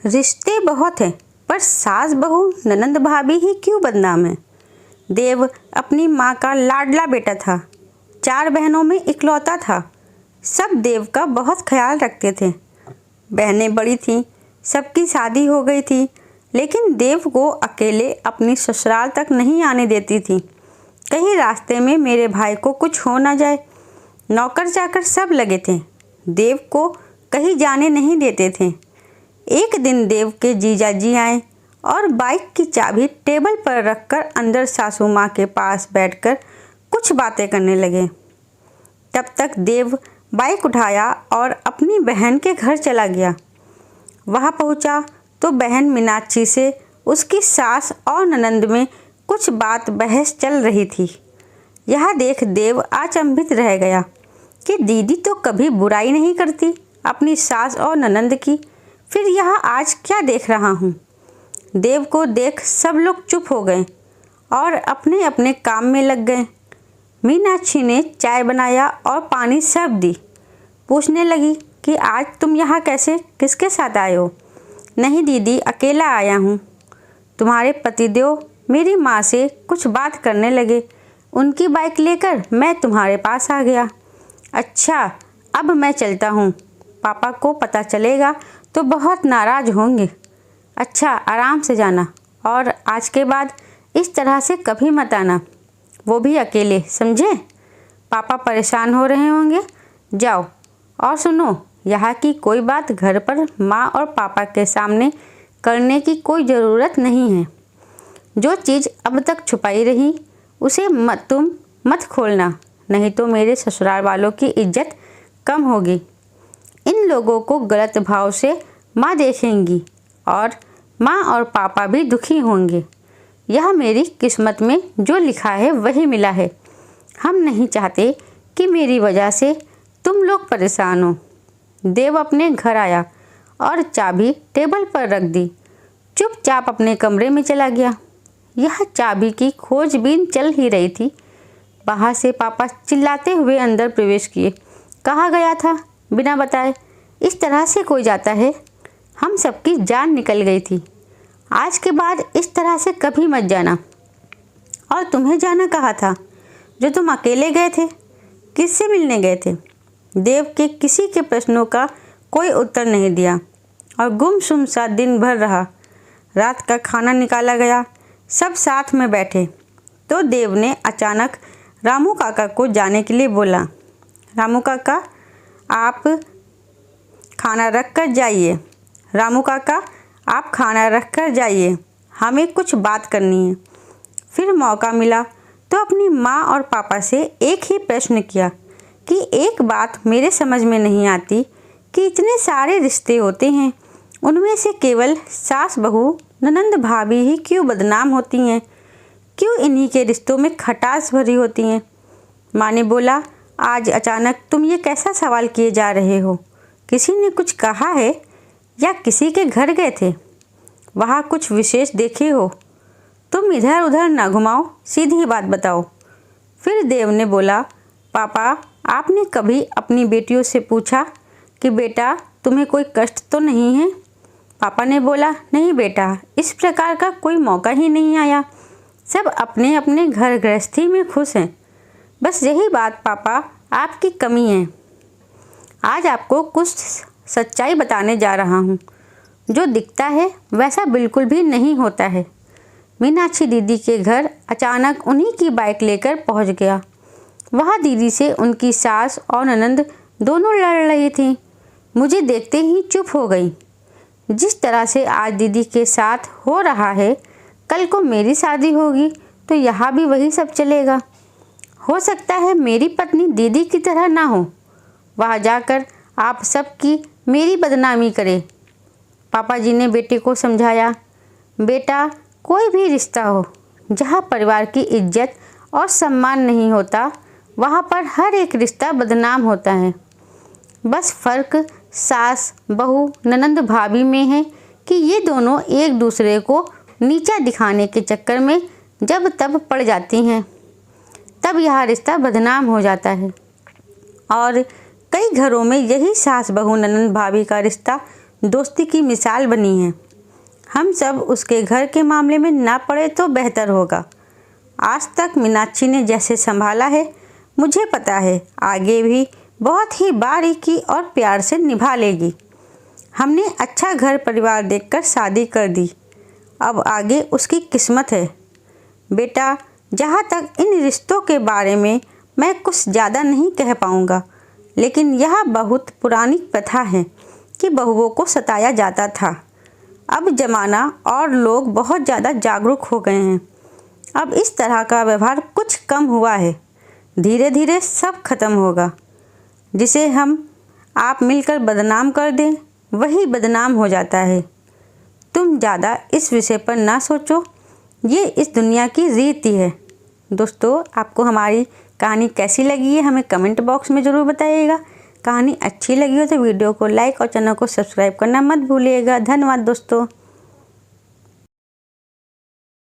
रिश्ते बहुत हैं, पर सास बहू ननंद भाभी ही क्यों बदनाम है। देव अपनी माँ का लाडला बेटा था। 4 बहनों में इकलौता था। सब देव का बहुत ख्याल रखते थे। बहनें बड़ी थीं, सबकी शादी हो गई थी, लेकिन देव को अकेले अपनी ससुराल तक नहीं आने देती थी। कहीं रास्ते में मेरे भाई को कुछ हो ना जाए। नौकर चाकर सब लगे थे, देव को कहीं जाने नहीं देते थे। एक दिन देव के जीजाजी आए और बाइक की चाबी टेबल पर रखकर अंदर सासू माँ के पास बैठकर कुछ बातें करने लगे। तब तक देव बाइक उठाया और अपनी बहन के घर चला गया। वहाँ पहुँचा तो बहन मीनाक्षी से उसकी सास और ननंद में कुछ बात बहस चल रही थी। यह देख देव अचंभित रह गया कि दीदी तो कभी बुराई नहीं करती अपनी सास और ननंद की, फिर यह आज क्या देख रहा हूँ। देव को देख सब लोग चुप हो गए और अपने अपने काम में लग गए। मीनाक्षी ने चाय बनाया और पानी सब दी। पूछने लगी कि आज तुम यहाँ कैसे, किसके साथ आए हो। नहीं दीदी, अकेला आया हूँ। तुम्हारे पतिदेव मेरी माँ से कुछ बात करने लगे, उनकी बाइक लेकर मैं तुम्हारे पास आ गया। अच्छा, अब मैं चलता हूँ, पापा को पता चलेगा तो बहुत नाराज़ होंगे। अच्छा, आराम से जाना और आज के बाद इस तरह से कभी मत आना, वो भी अकेले, समझे। पापा परेशान हो रहे होंगे। जाओ। और सुनो, यहाँ की कोई बात घर पर माँ और पापा के सामने करने की कोई ज़रूरत नहीं है। जो चीज़ अब तक छुपाई रही उसे तुम मत खोलना, नहीं तो मेरे ससुराल वालों की इज्जत कम होगी। इन लोगों को गलत भाव से माँ देखेंगी और माँ और पापा भी दुखी होंगे। यह मेरी किस्मत में जो लिखा है वही मिला है। हम नहीं चाहते कि मेरी वजह से तुम लोग परेशान हो। देव अपने घर आया और चाबी टेबल पर रख दी। चुपचाप अपने कमरे में चला गया। यह चाबी की खोजबीन चल ही रही थी। बाहर से पापा चिल्लाते हुए अंदर प्रवेश किए। कहाँ गया था बिना बताए? इस तरह से कोई जाता है? हम सबकी जान निकल गई थी। आज के बाद इस तरह से कभी मत जाना। और तुम्हें जाना कहाँ था जो तुम अकेले गए थे? किससे मिलने गए थे? देव के किसी के प्रश्नों का कोई उत्तर नहीं दिया और गुमसुम सा दिन भर रहा। रात का खाना निकाला गया, सब साथ में बैठे तो देव ने अचानक रामू काका को जाने के लिए बोला। रामू काका, आप खाना रख कर जाइए। रामू काका, आप खाना रख कर जाइए, हमें कुछ बात करनी है। फिर मौका मिला तो अपनी माँ और पापा से एक ही प्रश्न किया कि एक बात मेरे समझ में नहीं आती कि इतने सारे रिश्ते होते हैं, उनमें से केवल सास बहू ननंद भाभी ही क्यों बदनाम होती हैं? क्यों इन्हीं के रिश्तों में खटास भरी होती हैं? माँ ने बोला, आज अचानक तुम ये कैसा सवाल किए जा रहे हो? किसी ने कुछ कहा है या किसी के घर गए थे, वहाँ कुछ विशेष देखे हो? तुम इधर उधर ना घुमाओ, सीधी बात बताओ। फिर देव ने बोला, पापा, आपने कभी अपनी बेटियों से पूछा कि बेटा तुम्हें कोई कष्ट तो नहीं है? पापा ने बोला, नहीं बेटा, इस प्रकार का कोई मौका ही नहीं आया। सब अपने अपने घर गृहस्थी में खुश हैं। बस यही बात पापा आपकी कमी है। आज आपको कुछ सच्चाई बताने जा रहा हूँ। जो दिखता है वैसा बिल्कुल भी नहीं होता है। मीनाक्षी दीदी के घर अचानक उन्हीं की बाइक लेकर पहुँच गया। वह दीदी से उनकी सास और ननंद दोनों लड़ रही थी। मुझे देखते ही चुप हो गई। जिस तरह से आज दीदी के साथ हो रहा है, कल को मेरी शादी होगी तो यहाँ भी वही सब चलेगा। हो सकता है मेरी पत्नी दीदी की तरह ना हो, वहाँ जाकर आप सबकी मेरी बदनामी करे। पापा जी ने बेटे को समझाया, बेटा, कोई भी रिश्ता हो जहाँ परिवार की इज्जत और सम्मान नहीं होता, वहाँ पर हर एक रिश्ता बदनाम होता है। बस फ़र्क सास बहू ननंद भाभी में है कि ये दोनों एक दूसरे को नीचा दिखाने के चक्कर में जब तब पड़ जाती हैं, तब यह रिश्ता बदनाम हो जाता है। और कई घरों में यही सास बहू ननंद भाभी का रिश्ता दोस्ती की मिसाल बनी है। हम सब उसके घर के मामले में ना पड़े तो बेहतर होगा। आज तक मीनाक्षी ने जैसे संभाला है, मुझे पता है आगे भी बहुत ही बारीकी और प्यार से निभा लेगी। हमने अच्छा घर परिवार देखकर शादी कर दी, अब आगे उसकी किस्मत है। बेटा, जहाँ तक इन रिश्तों के बारे में मैं कुछ ज़्यादा नहीं कह पाऊँगा, लेकिन यह बहुत पुरानी प्रथा है कि बहुओं को सताया जाता था। अब ज़माना और लोग बहुत ज़्यादा जागरूक हो गए हैं। अब इस तरह का व्यवहार कुछ कम हुआ है। धीरे धीरे सब खत्म होगा। जिसे आप मिलकर बदनाम कर दें, वही बदनाम हो जाता है। तुम ज़्यादा इस विषय पर ना सोचो, ये इस दुनिया की रीति है। दोस्तों, आपको हमारी कहानी कैसी लगी है हमें कमेंट बॉक्स में ज़रूर बताइएगा। कहानी अच्छी लगी हो तो वीडियो को लाइक और चैनल को सब्सक्राइब करना मत भूलिएगा। धन्यवाद दोस्तों।